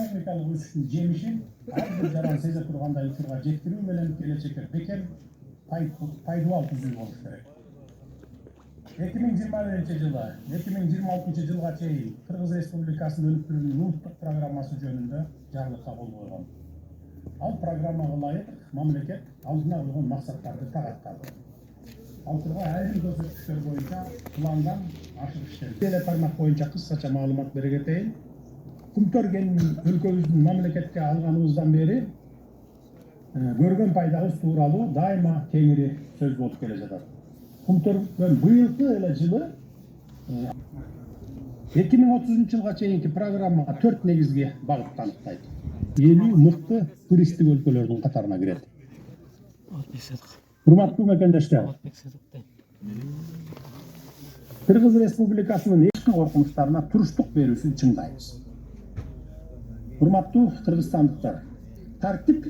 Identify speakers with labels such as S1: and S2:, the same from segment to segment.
S1: экономикалык өсүштүн жемишин ар бир жаран сезе тургандай учурга жеткирүү менен келечекте бекем пайдубал түзүү болуш керек. 2021 жылы 2026 жылга чейин Кыргыз Республикасынын өнүктүрүүнүн улуттук программасы жөнүндө жарлыкка кол койгон. Ал программага ылайык мамлекет алдына койгон максаттарды так аткарды. Ал тургай айрым көрсөткүчтөр боюнча пландан ашык иштер. Эле тармак боюнча кыскача маалымат бере кетейин. Kumtorgen өлкөбүздүн мамлекетке алганыбыздан бери көргөн пайдабыз тууралуу дайыма кеңири сөз болуп келе жатат. Kumtorgen быйылкы эле жылы 2030 жылга чейинки программага 4 негизги багыт аныктайт. 50 мыкты туристтик өлкөлөрдүн катарына кирет. Урматтуу мекендештер, Кыргыз Республикасынын эски коркунучтарына туруштук берүүсүн чыңдайбыз. Урматтуу кыргызстандыктар, тартип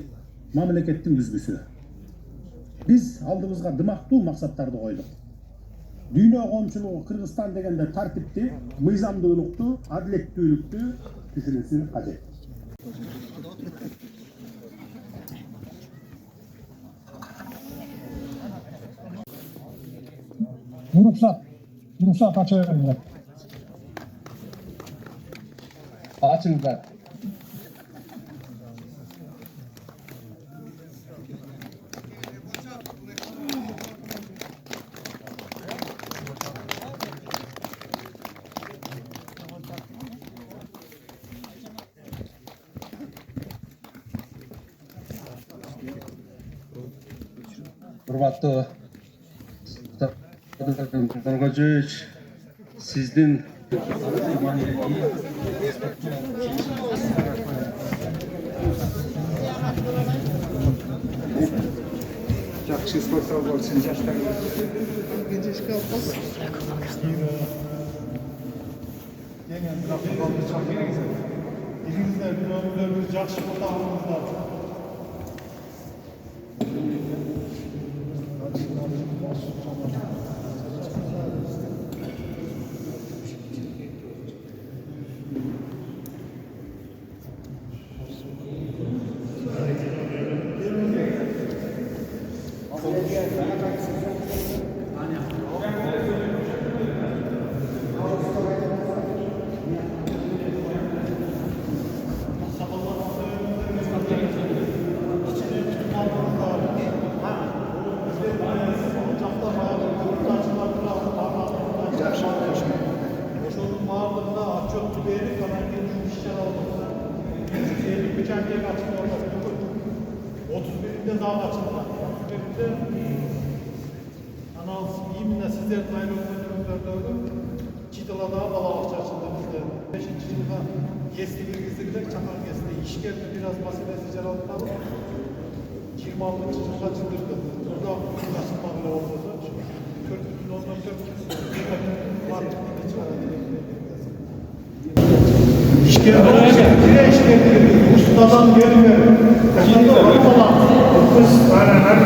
S1: мамлекеттин үзгүсү. Биз алдыбызга дымактуу максаттарды койдук. Дүйнө коомчулугу Кыргызстан дегенде тартипти, мыйзамдуулукту, адилеттүүлүктү түшүнүшү кажет. Ruhsat açıldı. Açıldı.
S2: Hurmatlı Qorgojuç, sizdin
S3: Жақсы спортзал болсын, жаштар. Генжешке алпас.
S1: Elingizde bir ömürler жақсы отағыңыздар. Daha açıldı. 31'de anons yimine sizlerin ayrılığınızda Çitala'da Balağaç açıldı bizde. 5. yılda GES'li girgizlikler, Çakar GES'li işkerde biraz meselesi celaltmalı. 26. yılda çıldırdı. Burada açılmalı oldu. 4.14 var. İşkerde ustadan gelme. Takımda olan. Kız, bana her